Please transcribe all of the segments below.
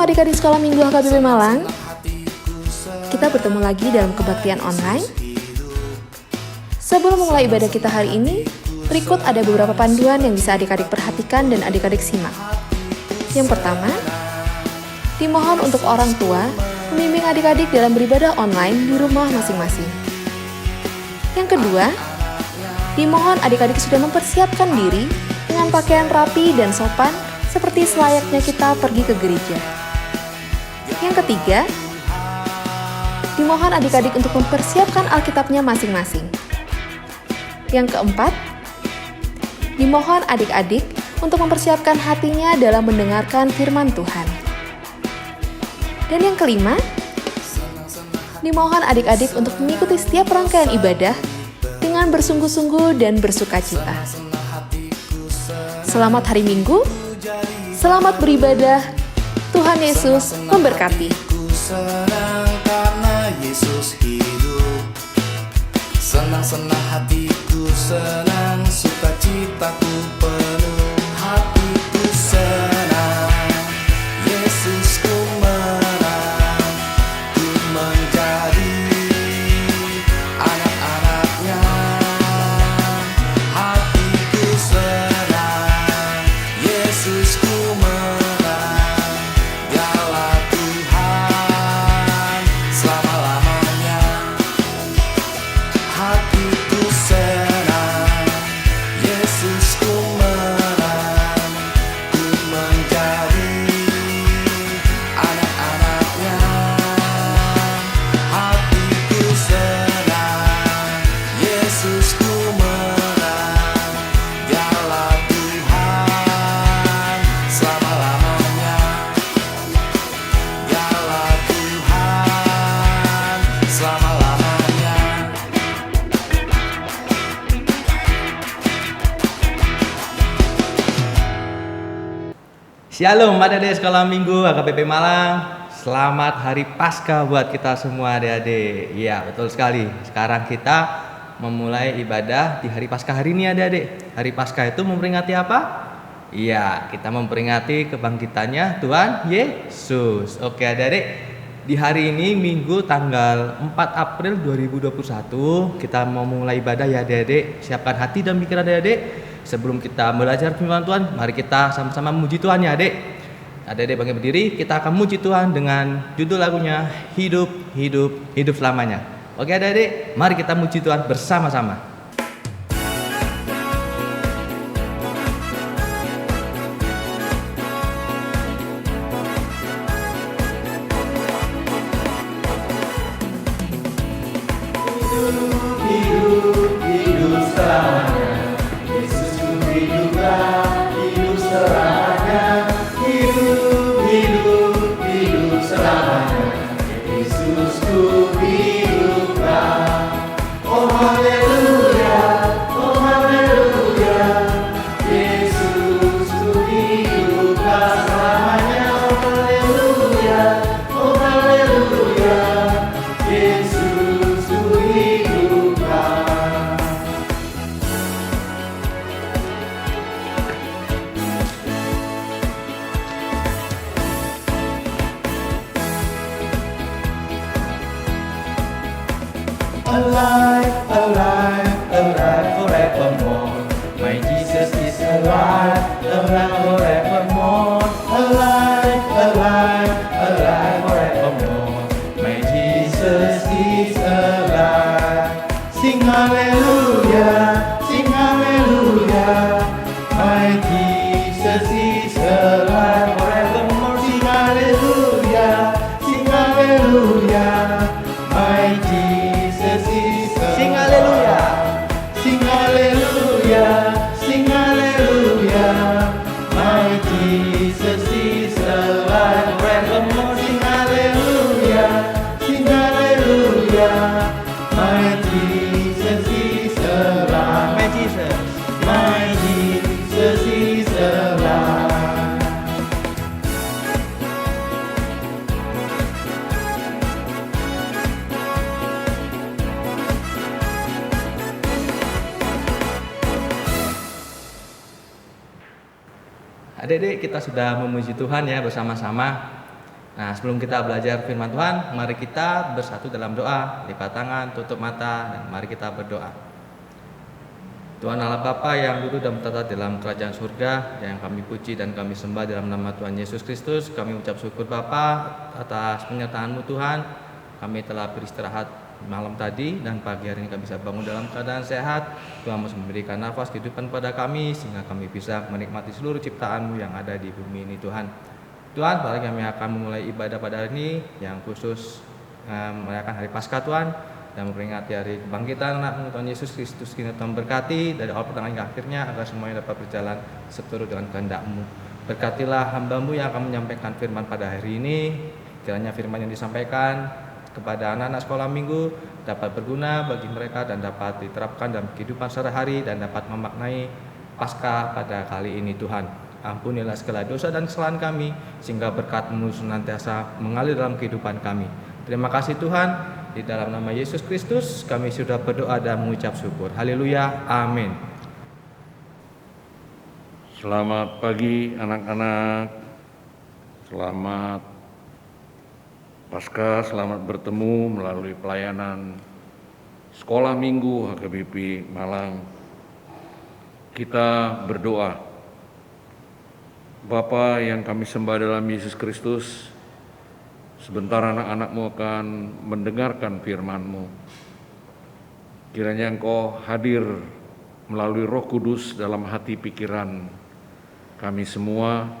adik-adik sekolah minggu HKBP Malang. Kita bertemu lagi dalam kebaktian online. Sebelum mulai ibadah kita hari ini, berikut ada beberapa panduan yang bisa adik-adik perhatikan dan adik-adik simak. Yang pertama, dimohon untuk orang tua membimbing adik-adik dalam beribadah online di rumah masing-masing. Yang kedua, dimohon adik-adik sudah mempersiapkan diri dengan pakaian rapi dan sopan seperti selayaknya kita pergi ke gereja. Yang ketiga, dimohon adik-adik untuk mempersiapkan Alkitabnya masing-masing. Yang keempat, dimohon adik-adik untuk mempersiapkan hatinya dalam mendengarkan firman Tuhan. Dan yang kelima, dimohon adik-adik untuk mengikuti setiap rangkaian ibadah dengan bersungguh-sungguh dan bersukacita. Selamat hari Minggu, selamat beribadah, Tuhan Yesus memberkati. Senang karena Yesus hidup. Senang-senang hatiku, senang sukacitaku penuh. Hatiku senang, Yesusku menang. Ku menjadi anak-anaknya. Hatiku senang, Yesusku menang. Dialah Tuhan selama-lamanya. Hatiku senang, Yesusku menang. Ku menjadi anak-anaknya. Hatiku senang, Yesusku menang. Dialah Tuhan selama-lamanya. Dialah Tuhan selama-lamanya. Shalom adik-adik sekolah minggu HKBP Malang. Selamat hari Paskah buat kita semua adik-adik. Iya betul sekali. Sekarang kita memulai ibadah di hari Paskah hari ini adik-adik. Hari Paskah itu memperingati apa? Iya, kita memperingati kebangkitannya Tuhan Yesus. Oke adik-adik, di hari ini Minggu tanggal 4 April 2021 kita mau mulai ibadah ya adik-adik. Siapkan hati dan pikiran adik-adik. Sebelum kita belajar firman Tuhan, mari kita sama-sama memuji Tuhan ya adik. Adik-adik bangkit berdiri, kita akan memuji Tuhan dengan judul lagunya Hidup, Hidup, Hidup Selamanya. Oke adik-adik, mari kita memuji Tuhan bersama-sama. Hidup, hidup selamanya. Yesusku hiduplah, hidup selamanya. Hidup, hidup, hidup selamanya. Yesusku hiduplah. Oh haleluya, oh haleluya. Yesusku hiduplah selamanya. Oh haleluya, oh haleluya. Yesusku hiduplah. Alive, alive, alive forevermore. My Jesus is alive, alive forevermore. Alive, alive, alive forevermore. My Jesus is alive. Sing hallelujah, sing hallelujah. My Jesus is alive forevermore. Sing hallelujah, sing hallelujah. My Jesus is alive. Sing hallelujah, sing hallelujah, sing hallelujah. My Jesus is alive forevermore. Sing hallelujah, sing hallelujah. My Jesus is alive. My Jesus, my Jesus is alive. Adik-adik, kita sudah memuji Tuhan ya bersama-sama. Nah, sebelum kita belajar firman Tuhan, mari kita bersatu dalam doa, lipat tangan, tutup mata, dan mari kita berdoa. Tuhan Allah Bapa yang duduk dan bertata dalam kerajaan surga, yang kami puji dan kami sembah dalam nama Tuhan Yesus Kristus, kami ucap syukur Bapa atas penyertaan-Mu Tuhan. Kami telah beristirahat malam tadi dan pagi hari ini kami bisa bangun dalam keadaan sehat. Tuhan masih memberikan nafas kehidupan pada kami sehingga kami bisa menikmati seluruh ciptaan-Mu yang ada di bumi ini Tuhan. Tuhan, pada kami akan memulai ibadah pada hari ini yang khusus merayakan hari Paskah Tuhan dan memperingati hari kebangkitan anak Tuhan Yesus Kristus. Kini Tuhan berkati dari awal pertengahan hingga akhirnya agar semuanya dapat berjalan seturut dengan kehendak-Mu. Berkatilah hamba-Mu yang akan menyampaikan firman pada hari ini. Kiranya firman yang disampaikan kepada anak-anak sekolah minggu dapat berguna bagi mereka dan dapat diterapkan dalam kehidupan sehari-hari dan dapat memaknai Paskah pada kali ini Tuhan. Ampunilah segala dosa dan kesalahan kami sehingga berkat-Mu senantiasa mengalir dalam kehidupan kami. Terima kasih Tuhan, di dalam nama Yesus Kristus kami sudah berdoa dan mengucap syukur. Haleluya, amin. Selamat pagi anak-anak, selamat Paskah, selamat bertemu melalui pelayanan Sekolah Minggu HKBP Malang. Kita berdoa. Bapa yang kami sembah dalam Yesus Kristus, sebentar anak-anak-Mu akan mendengarkan firman-Mu. Kiranya Engkau hadir melalui Roh Kudus dalam hati pikiran kami semua,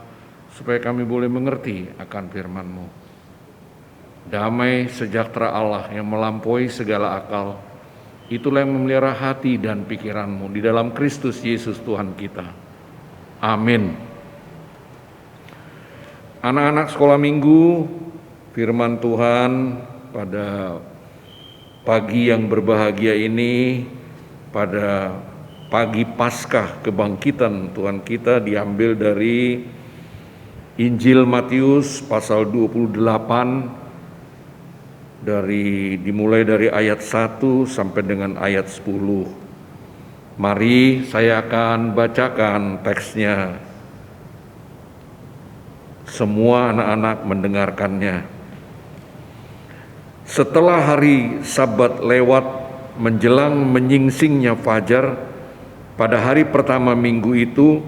supaya kami boleh mengerti akan firman-Mu. Damai sejahtera Allah yang melampaui segala akal, itulah yang memelihara hati dan pikiran-Mu di dalam Kristus Yesus Tuhan kita. Amin. Anak-anak sekolah minggu, firman Tuhan pada pagi yang berbahagia ini, pada pagi Paskah kebangkitan Tuhan kita, diambil dari Injil Matius pasal 28, dimulai dari ayat 1 sampai dengan ayat 10. Mari saya akan bacakan teksnya. Semua anak-anak mendengarkannya. Setelah hari Sabat lewat menjelang menyingsingnya fajar, pada hari pertama minggu itu,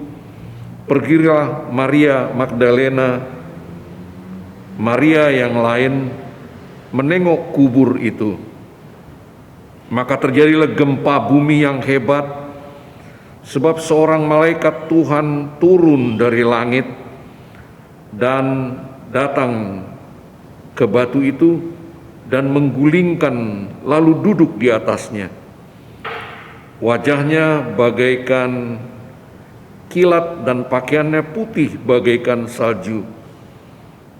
pergilah Maria Magdalena, Maria yang lain menengok kubur itu. Maka terjadilah gempa bumi yang hebat, sebab seorang malaikat Tuhan turun dari langit dan datang ke batu itu dan menggulingkan lalu duduk di atasnya. Wajahnya bagaikan kilat dan pakaiannya putih bagaikan salju.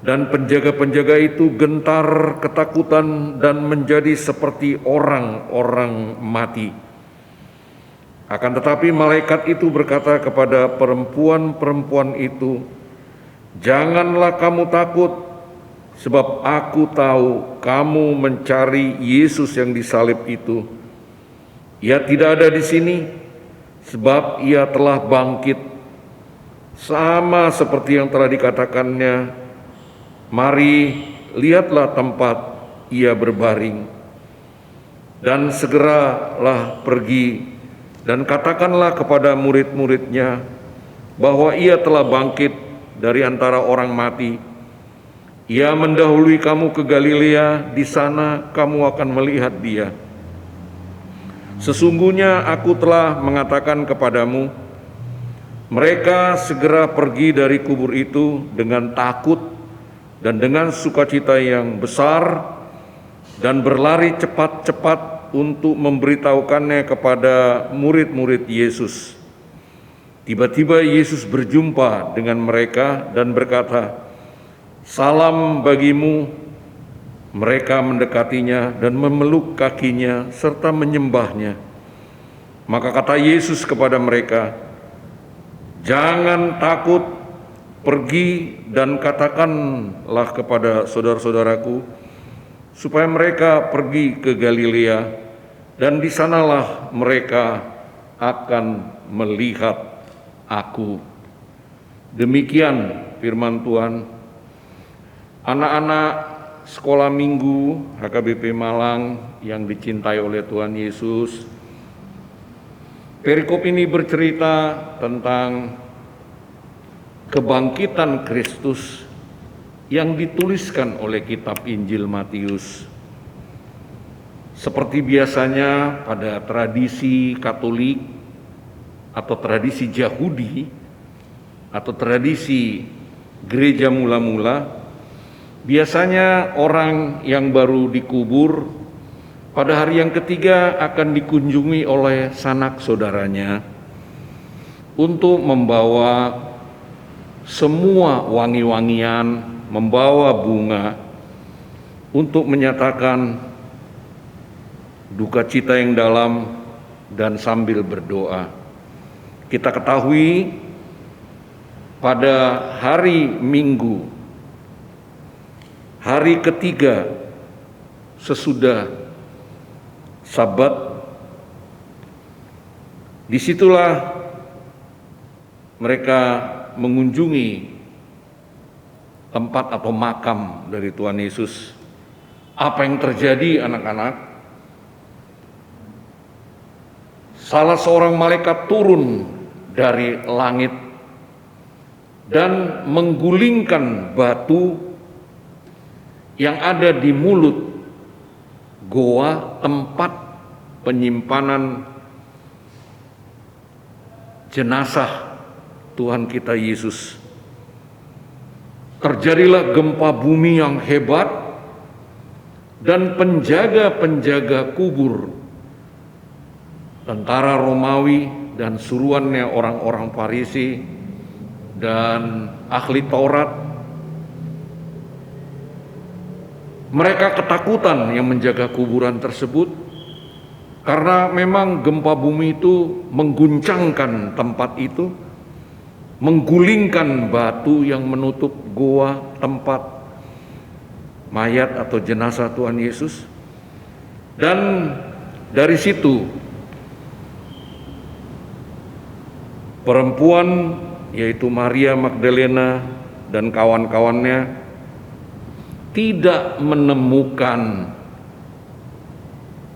Dan penjaga-penjaga itu gentar ketakutan dan menjadi seperti orang-orang mati. Akan tetapi malaikat itu berkata kepada perempuan-perempuan itu, "Janganlah kamu takut, sebab aku tahu kamu mencari Yesus yang disalib itu. Ia tidak ada di sini, sebab ia telah bangkit, sama seperti yang telah dikatakannya. Mari, lihatlah tempat ia berbaring. Dan segeralah pergi dan katakanlah kepada murid-muridnya bahwa ia telah bangkit dari antara orang mati. Ia mendahului kamu ke Galilea, di sana kamu akan melihat dia. Sesungguhnya aku telah mengatakan kepadamu." Mereka segera pergi dari kubur itu dengan takut dan dengan sukacita yang besar, dan berlari cepat-cepat untuk memberitahukannya kepada murid-murid Yesus. Tiba-tiba Yesus berjumpa dengan mereka dan berkata, "Salam bagimu." Mereka mendekatinya dan memeluk kakinya serta menyembahnya. Maka kata Yesus kepada mereka, "Jangan takut, pergi dan katakanlah kepada saudara-saudaraku supaya mereka pergi ke Galilea, dan di sanalah mereka akan melihat Aku." Demikian firman Tuhan. Anak-anak sekolah minggu HKBP Malang yang dicintai oleh Tuhan Yesus, perikop ini bercerita tentang kebangkitan Kristus yang dituliskan oleh kitab Injil Matius. Seperti biasanya pada tradisi Katolik atau tradisi Yahudi atau tradisi gereja mula-mula, biasanya orang yang baru dikubur pada hari yang ketiga akan dikunjungi oleh sanak saudaranya untuk membawa semua wangi-wangian, membawa bunga untuk menyatakan duka cita yang dalam dan sambil berdoa. Kita ketahui pada hari Minggu, hari ketiga sesudah Sabat, disitulah mereka mengunjungi tempat atau makam dari Tuhan Yesus. Apa yang terjadi, anak-anak? Salah seorang malaikat turun dari langit dan menggulingkan batu yang ada di mulut goa tempat penyimpanan jenazah Tuhan kita Yesus. Terjadilah gempa bumi yang hebat dan penjaga-penjaga kubur, tentara Romawi dan suruhannya orang-orang Farisi dan ahli Taurat, mereka ketakutan yang menjaga kuburan tersebut karena memang gempa bumi itu mengguncangkan tempat itu, menggulingkan batu yang menutup goa tempat mayat atau jenazah Tuhan Yesus. Dan dari situ perempuan yaitu Maria Magdalena dan kawan-kawannya tidak menemukan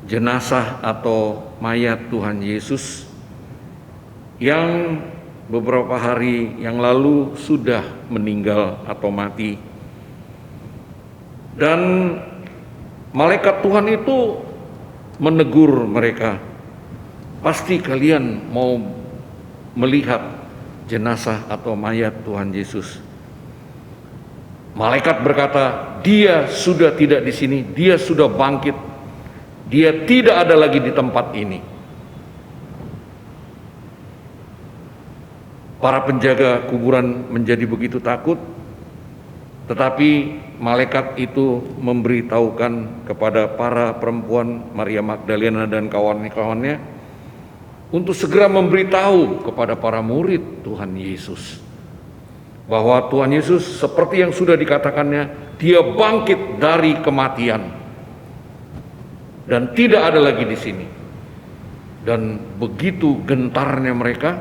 jenazah atau mayat Tuhan Yesus yang beberapa hari yang lalu sudah meninggal atau mati. Dan malaikat Tuhan itu menegur mereka, pasti kalian mau melihat jenazah atau mayat Tuhan Yesus. Malaikat berkata, dia sudah tidak di sini, dia sudah bangkit, dia tidak ada lagi di tempat ini. Para penjaga kuburan menjadi begitu takut, tetapi malaikat itu memberitahukan kepada para perempuan Maria Magdalena dan kawan-kawannya untuk segera memberitahu kepada para murid Tuhan Yesus bahwa Tuhan Yesus seperti yang sudah dikatakannya, dia bangkit dari kematian dan tidak ada lagi di sini. Dan begitu gentarnya mereka,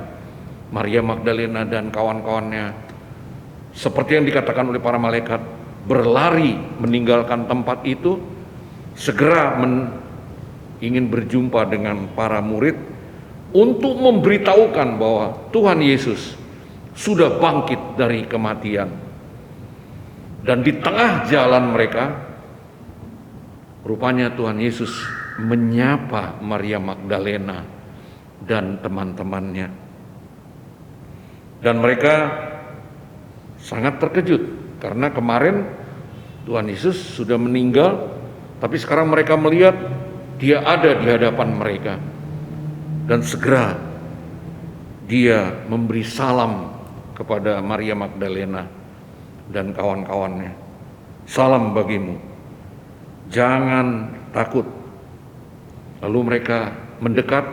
Maria Magdalena dan kawan-kawannya, seperti yang dikatakan oleh para malaikat, berlari meninggalkan tempat itu, segera ingin berjumpa dengan para murid untuk memberitahukan bahwa Tuhan Yesus sudah bangkit dari kematian. Dan di tengah jalan mereka, rupanya Tuhan Yesus menyapa Maria Magdalena dan teman-temannya. Dan mereka sangat terkejut karena kemarin Tuhan Yesus sudah meninggal, tapi sekarang mereka melihat dia ada di hadapan mereka. Dan segera dia memberi salam kepada Maria Magdalena dan kawan-kawannya. Salam bagimu, jangan takut. Lalu mereka mendekat,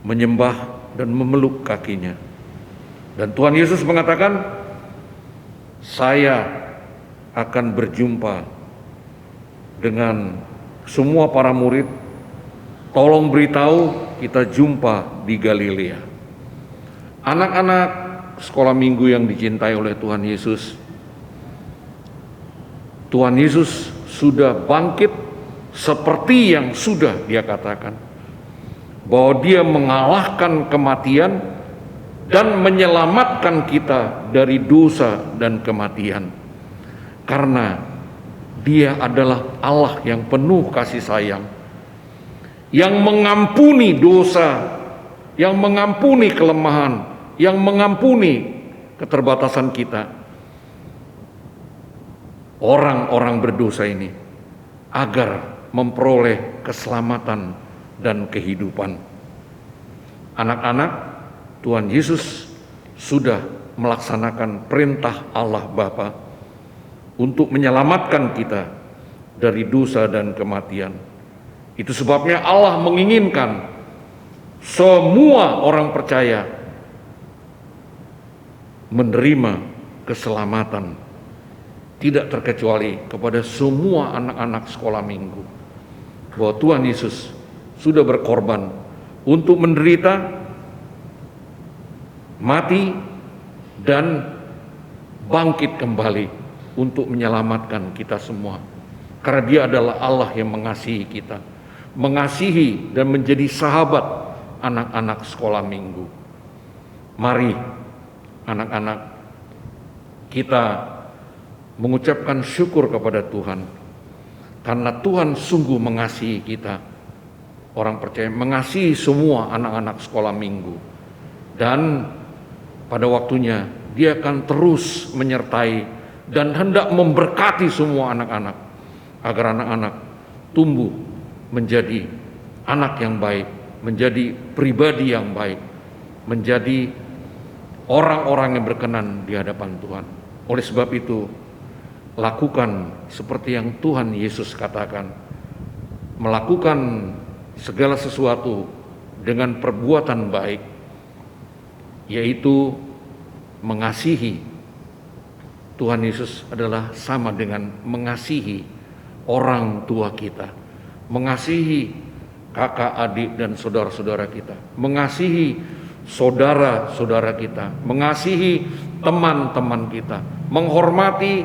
menyembah dan memeluk kakinya. Dan Tuhan Yesus mengatakan, saya akan berjumpa dengan semua para murid. Tolong beritahu, kita jumpa di Galilea. Anak-anak sekolah minggu yang dicintai oleh Tuhan Yesus, Tuhan Yesus sudah bangkit seperti yang sudah Dia katakan, bahwa Dia mengalahkan kematian dan menyelamatkan kita dari dosa dan kematian. Karena Dia adalah Allah yang penuh kasih sayang, yang mengampuni dosa, yang mengampuni kelemahan, yang mengampuni keterbatasan kita, orang-orang berdosa ini, agar memperoleh keselamatan dan kehidupan. Anak-anak, Tuhan Yesus sudah melaksanakan perintah Allah Bapa untuk menyelamatkan kita dari dosa dan kematian. Itu sebabnya Allah menginginkan semua orang percaya menerima keselamatan, tidak terkecuali kepada semua anak-anak sekolah minggu, bahwa Tuhan Yesus sudah berkorban untuk menderita, mati, dan bangkit kembali untuk menyelamatkan kita semua. Karena Dia adalah Allah yang mengasihi kita, mengasihi dan menjadi sahabat anak-anak sekolah minggu. Mari anak-anak, kita mengucapkan syukur kepada Tuhan, karena Tuhan sungguh mengasihi kita. Orang percaya mengasihi semua anak-anak sekolah minggu, dan pada waktunya Dia akan terus menyertai dan hendak memberkati semua anak-anak, agar anak-anak tumbuh menjadi anak yang baik, menjadi pribadi yang baik, menjadi orang-orang yang berkenan di hadapan Tuhan. Oleh sebab itu, lakukan seperti yang Tuhan Yesus katakan, melakukan segala sesuatu dengan perbuatan baik, yaitu mengasihi. Tuhan Yesus adalah sama dengan mengasihi orang tua kita, mengasihi kakak, adik, dan saudara-saudara kita, mengasihi saudara-saudara kita, mengasihi teman-teman kita, menghormati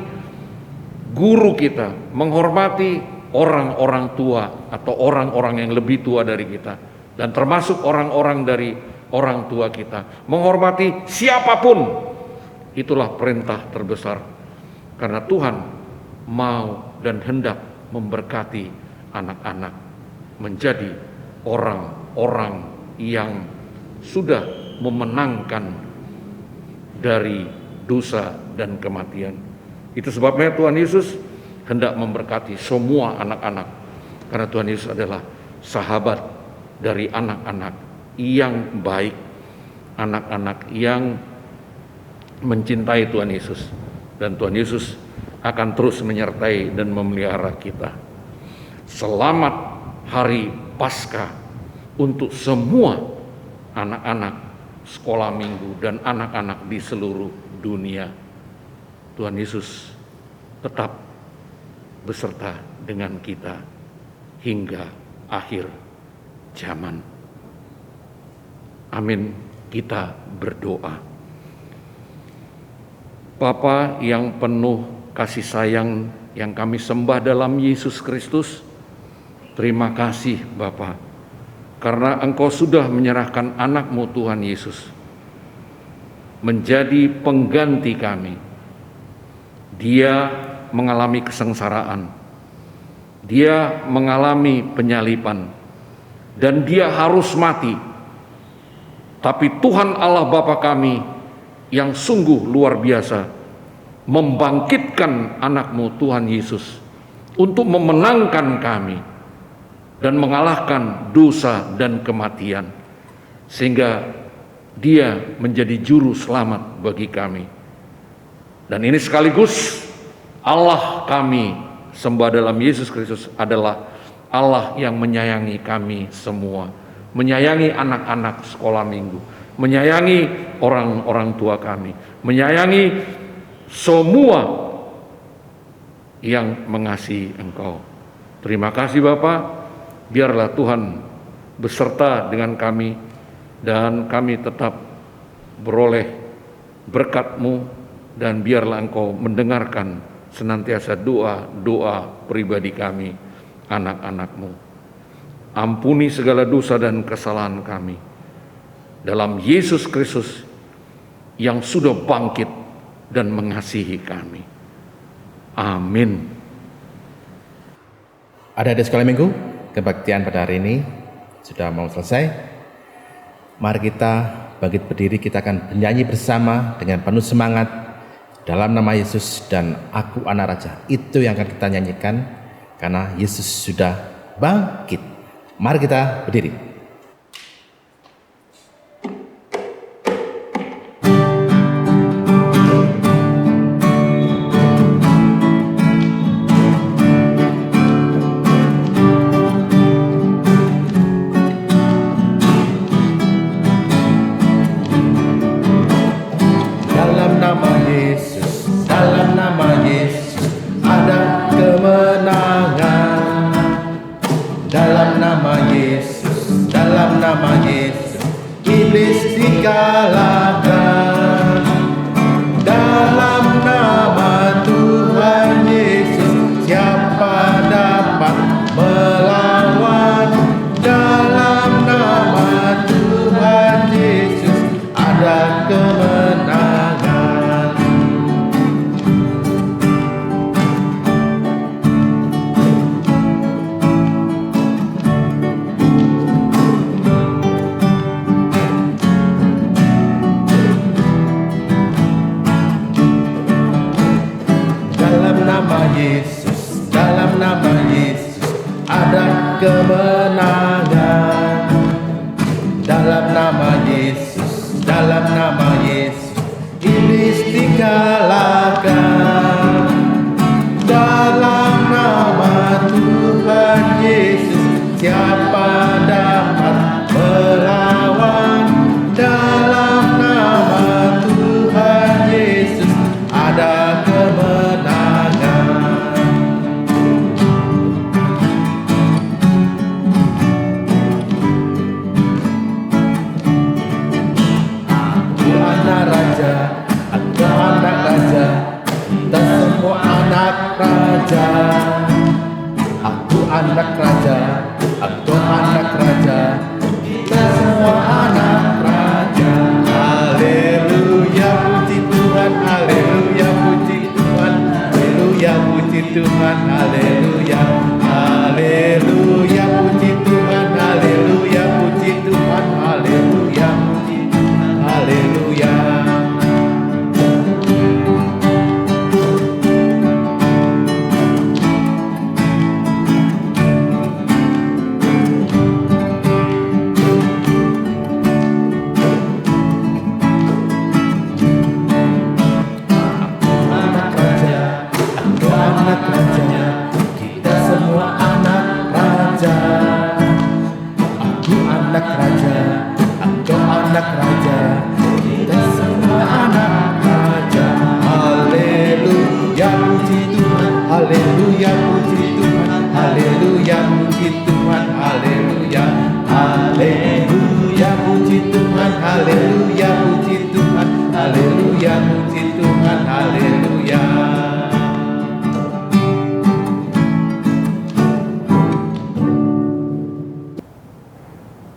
guru kita, menghormati orang-orang tua atau orang-orang yang lebih tua dari kita, dan termasuk orang-orang dari orang tua kita, menghormati siapapun. Itulah perintah terbesar, karena Tuhan mau dan hendak memberkati anak-anak menjadi orang-orang yang sudah memenangkan dari dosa dan kematian. Itu sebabnya Tuhan Yesus hendak memberkati semua anak-anak, karena Tuhan Yesus adalah sahabat dari anak-anak yang baik, anak-anak yang mencintai Tuhan Yesus, dan Tuhan Yesus akan terus menyertai dan memelihara kita. Selamat Hari Paskah untuk semua anak-anak sekolah minggu dan anak-anak di seluruh dunia. Tuhan Yesus tetap beserta dengan kita hingga akhir zaman. Amin. Kita berdoa. Bapa yang penuh kasih sayang yang kami sembah dalam Yesus Kristus, terima kasih Bapa, karena Engkau sudah menyerahkan anak-Mu Tuhan Yesus menjadi pengganti kami. Dia mengalami kesengsaraan, Dia mengalami penyaliban, dan Dia harus mati. Tapi Tuhan Allah Bapa kami yang sungguh luar biasa membangkitkan anak-Mu Tuhan Yesus untuk memenangkan kami dan mengalahkan dosa dan kematian, sehingga Dia menjadi juru selamat bagi kami. Dan ini sekaligus Allah kami sembah dalam Yesus Kristus adalah Allah yang menyayangi kami semua, menyayangi anak-anak sekolah minggu, menyayangi orang-orang tua kami, menyayangi semua yang mengasihi Engkau. Terima kasih Bapa, biarlah Tuhan beserta dengan kami, dan kami tetap beroleh berkat-Mu, dan biarlah Engkau mendengarkan senantiasa doa pribadi kami, anak-anak-Mu. Ampuni segala dosa dan kesalahan kami. Dalam Yesus Kristus yang sudah bangkit dan mengasihi kami. Amin. Adik-adik sekolah minggu, kebaktian pada hari ini sudah mau selesai. Mari kita bangkit berdiri, kita akan bernyanyi bersama dengan penuh semangat dalam nama Yesus dan Aku Anak Raja. Itu yang akan kita nyanyikan karena Yesus sudah bangkit. Mari kita berdiri.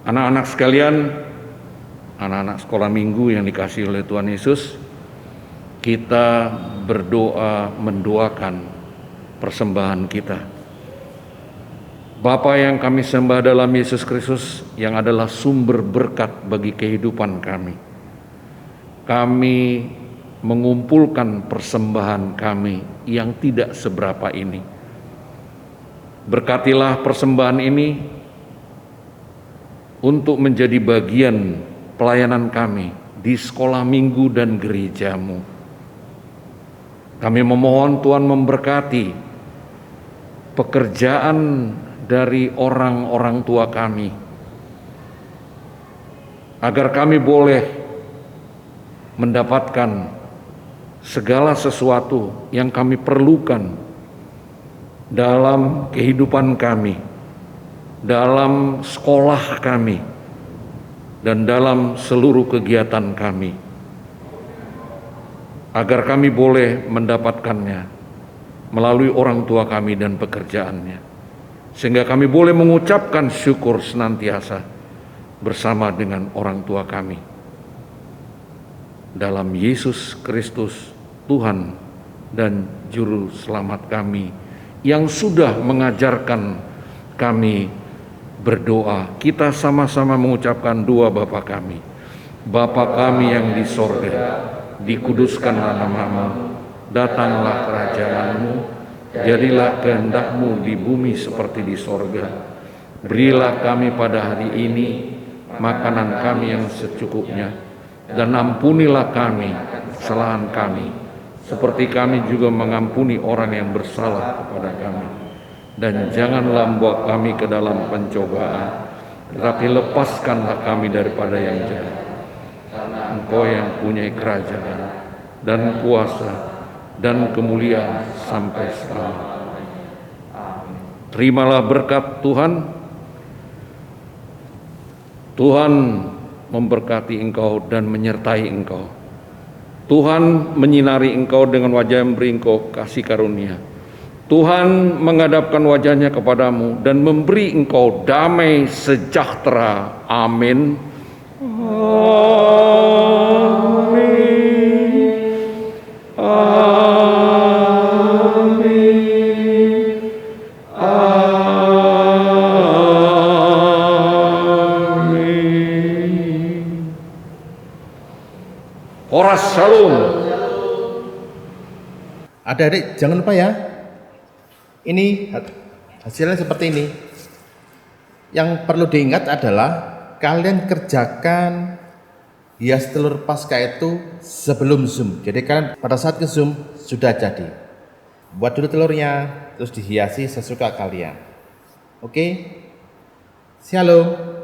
Anak-anak sekalian, anak-anak sekolah minggu yang dikasihi oleh Tuhan Yesus, kita berdoa mendoakan persembahan kita. Bapa yang kami sembah dalam Yesus Kristus yang adalah sumber berkat bagi kehidupan kami. Kami mengumpulkan persembahan kami yang tidak seberapa ini. Berkatilah persembahan ini untuk menjadi bagian pelayanan kami di sekolah minggu dan gerejamu. Kami memohon Tuhan memberkati pekerjaan dari orang-orang tua kami, agar kami boleh mendapatkan segala sesuatu yang kami perlukan dalam kehidupan kami, dalam sekolah kami, dan dalam seluruh kegiatan kami, agar kami boleh mendapatkannya melalui orang tua kami dan pekerjaannya, sehingga kami boleh mengucapkan syukur senantiasa bersama dengan orang tua kami. Dalam Yesus Kristus, Tuhan dan Juru Selamat kami, yang sudah mengajarkan kami berdoa, kita sama-sama mengucapkan doa Bapa kami. Bapa kami yang di sorga, dikuduskanlah namamu, datanglah kerajaanmu, jadilah kehendak-Mu di bumi seperti di sorga. Berilah kami pada hari ini makanan kami yang secukupnya, dan ampunilah kami kesalahan kami, seperti kami juga mengampuni orang yang bersalah kepada kami. Dan janganlah membawa kami ke dalam pencobaan, tetapi lepaskanlah kami daripada yang jahat. Engkau yang punya kerajaan dan kuasa dan kemuliaan sampai selamanya. Terimalah berkat Tuhan. Tuhan memberkati engkau dan menyertai engkau. Tuhan menyinari engkau dengan wajah yang beri engkau kasih karunia. Tuhan menghadapkan wajahnya kepadamu dan memberi engkau damai sejahtera. Amin. Amin. Amin. Amin. Horas Shalom. Adik-adik jangan lupa ya, ini hasilnya seperti ini. Yang perlu diingat adalah kalian kerjakan hias telur Paskah itu sebelum Zoom. Jadi kalian pada saat ke Zoom sudah jadi. Buat dulu telurnya, terus dihiasi sesuka kalian. Oke? Shalom.